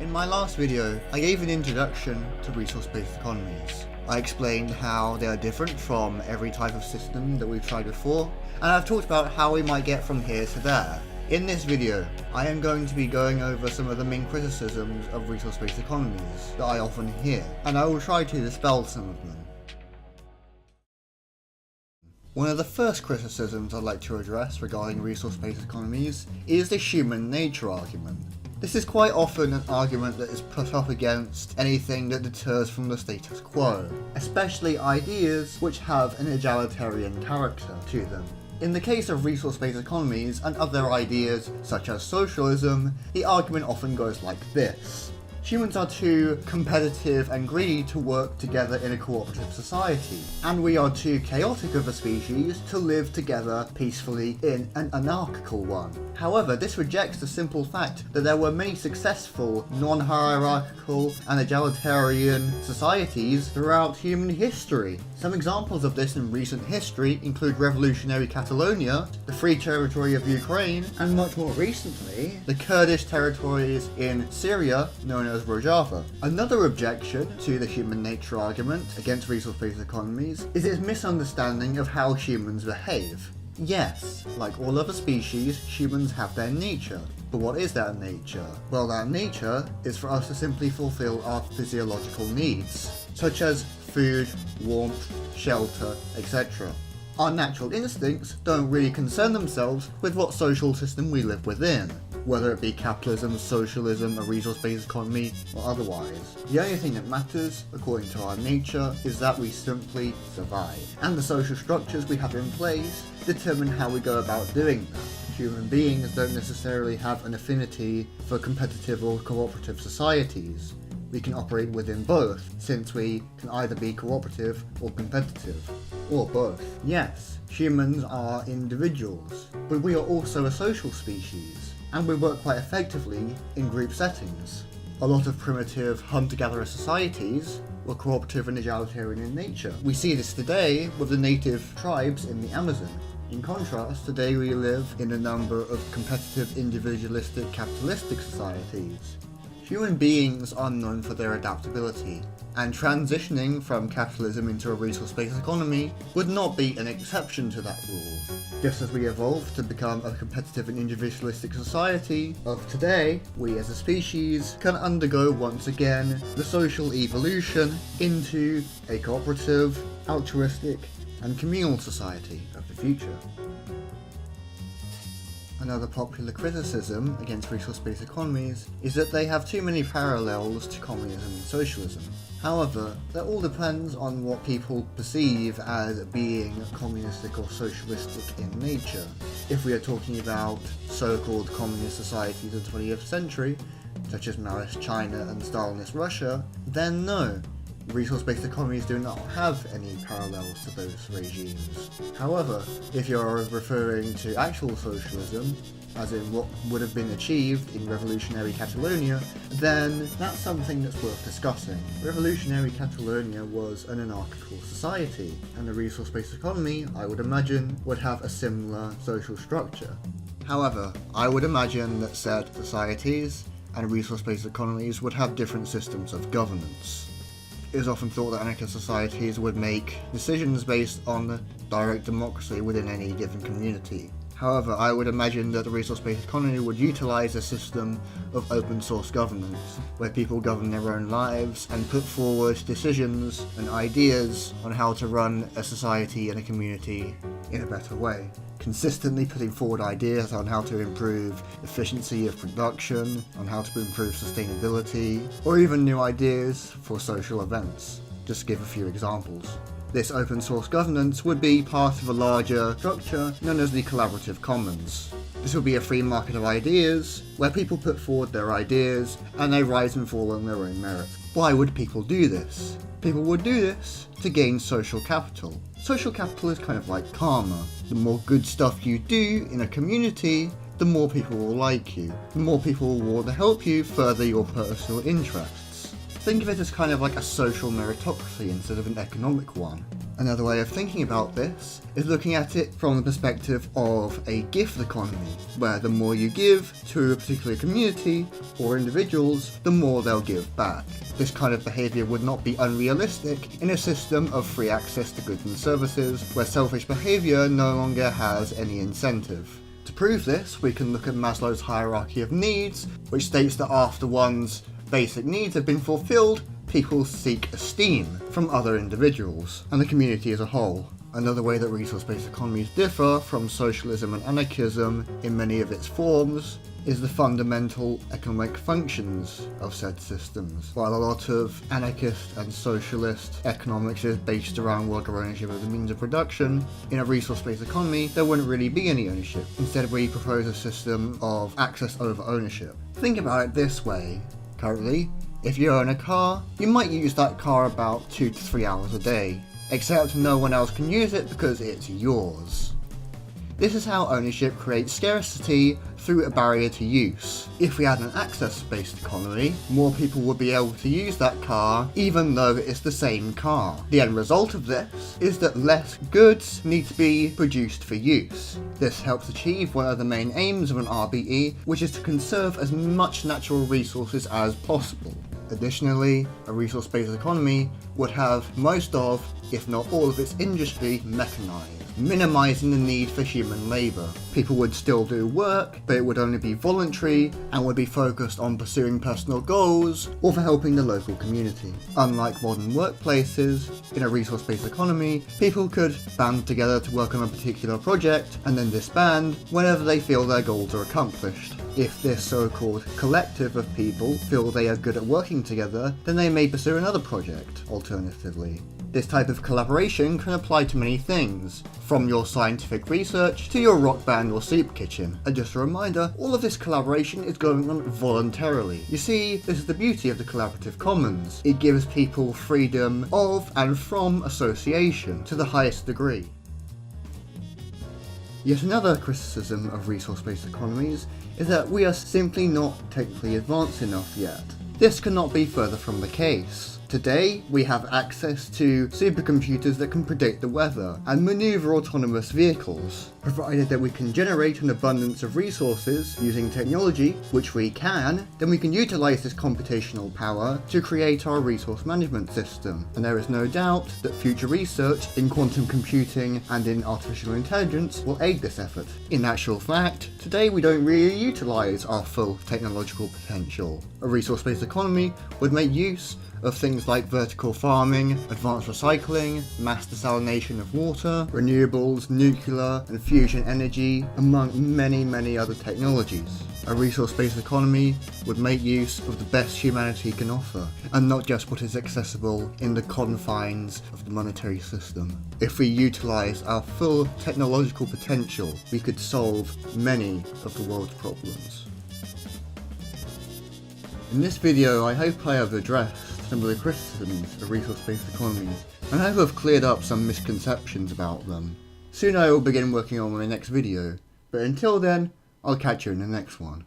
In my last video, I gave an introduction to resource-based economies. I explained how they are different from every type of system that we've tried before, and I've talked about how we might get from here to there. In this video, I am going to be going over some of the main criticisms of resource-based economies that I often hear, and I will try to dispel some of them. One of the first criticisms I'd like to address regarding resource-based economies is the human nature argument. This is quite often an argument that is put up against anything that deters from the status quo, especially ideas which have an egalitarian character to them. In the case of resource-based economies and other ideas such as socialism, the argument often goes like this. Humans are too competitive and greedy to work together in a cooperative society, and we are too chaotic of a species to live together peacefully in an anarchical one. However, this rejects the simple fact that there were many successful, non-hierarchical and egalitarian societies throughout human history. Some examples of this in recent history include revolutionary Catalonia, the Free Territory of Ukraine, and much more recently, the Kurdish territories in Syria known as Rojava. Another objection to the human nature argument against resource-based economies is its misunderstanding of how humans behave. Yes, like all other species, humans have their nature. But what is that nature? Well, that nature is for us to simply fulfill our physiological needs, such as food, warmth, shelter, etc. Our natural instincts don't really concern themselves with what social system we live within, whether it be capitalism, socialism, a resource-based economy, or otherwise. The only thing that matters, according to our nature, is that we simply survive. And the social structures we have in place determine how we go about doing that. Human beings don't necessarily have an affinity for competitive or cooperative societies. We can operate within both, since we can either be cooperative or competitive, or both. Yes, humans are individuals, but we are also a social species, and we work quite effectively in group settings. A lot of primitive hunter-gatherer societies were cooperative and egalitarian in nature. We see this today with the native tribes in the Amazon. In contrast, today we live in a number of competitive, individualistic, capitalistic societies. Human beings are known for their adaptability, and transitioning from capitalism into a resource-based economy would not be an exception to that rule. Just as we evolved to become a competitive and individualistic society of today, we as a species can undergo once again the social evolution into a cooperative, altruistic, and communal society of the future. Another popular criticism against resource-based economies is that they have too many parallels to communism and socialism. However, that all depends on what people perceive as being communistic or socialistic in nature. If we are talking about so-called communist societies of the 20th century, such as Maoist China and Stalinist Russia, then no. Resource-based economies do not have any parallels to those regimes. However, if you're referring to actual socialism, as in what would have been achieved in revolutionary Catalonia, then that's something that's worth discussing. Revolutionary Catalonia was an anarchical society, and the resource-based economy, I would imagine, would have a similar social structure. However, I would imagine that said societies and resource-based economies would have different systems of governance. It is often thought that anarchist societies would make decisions based on direct democracy within any given community. However, I would imagine that the resource-based economy would utilize a system of open source governance, where people govern their own lives and put forward decisions and ideas on how to run a society and a community in a better way. Consistently putting forward ideas on how to improve efficiency of production, on how to improve sustainability, or even new ideas for social events. Just to give a few examples. This open source governance would be part of a larger structure known as the collaborative commons. This would be a free market of ideas, where people put forward their ideas and they rise and fall on their own merit. Why would people do this? People would do this to gain social capital. Social capital is kind of like karma. The more good stuff you do in a community, the more people will like you. The more people will want to help you further your personal interests. Think of it as kind of like a social meritocracy instead of an economic one. Another way of thinking about this is looking at it from the perspective of a gift economy, where the more you give to a particular community or individuals, the more they'll give back. This kind of behaviour would not be unrealistic in a system of free access to goods and services, where selfish behaviour no longer has any incentive. To prove this, we can look at Maslow's hierarchy of needs, which states that after one's basic needs have been fulfilled, people seek esteem from other individuals and the community as a whole. Another way that resource-based economies differ from socialism and anarchism in many of its forms is the fundamental economic functions of said systems. While a lot of anarchist and socialist economics is based around worker ownership of the means of production, in a resource-based economy there wouldn't really be any ownership. Instead, we propose a system of access over ownership. Think about it this way. Currently, if you own a car, you might use that car about 2 to 3 hours a day, except no one else can use it because it's yours. This is how ownership creates scarcity through a barrier to use. If we had an access-based economy, more people would be able to use that car even though it's the same car. The end result of this is that less goods need to be produced for use. This helps achieve one of the main aims of an RBE, which is to conserve as much natural resources as possible. Additionally, a resource-based economy would have most of, if not all of its industry mechanized, minimizing the need for human labor. People would still do work, but it would only be voluntary and would be focused on pursuing personal goals or for helping the local community. Unlike modern workplaces, in a resource-based economy, people could band together to work on a particular project and then disband whenever they feel their goals are accomplished. If this so-called collective of people feel they are good at working together, then they may pursue another project, alternatively. This type of collaboration can apply to many things, from your scientific research to your rock band or soup kitchen. And just a reminder, all of this collaboration is going on voluntarily. You see, this is the beauty of the collaborative commons. It gives people freedom of and from association to the highest degree. Yet another criticism of resource-based economies is that we are simply not technically advanced enough yet. This cannot be further from the case. Today, we have access to supercomputers that can predict the weather and maneuver autonomous vehicles. Provided that we can generate an abundance of resources using technology, which we can, then we can utilize this computational power to create our resource management system. And there is no doubt that future research in quantum computing and in artificial intelligence will aid this effort. In actual fact, today we don't really utilize our full technological potential. A resource-based economy would make use of things like vertical farming, advanced recycling, mass desalination of water, renewables, nuclear and fusion energy, among many other technologies. A resource-based economy would make use of the best humanity can offer, and not just what is accessible in the confines of the monetary system. If we utilise our full technological potential, we could solve many of the world's problems. In this video, I hope I have addressed some of the criticisms of resource-based economies, and I hope I've cleared up some misconceptions about them. Soon I will begin working on my next video, but until then, I'll catch you in the next one.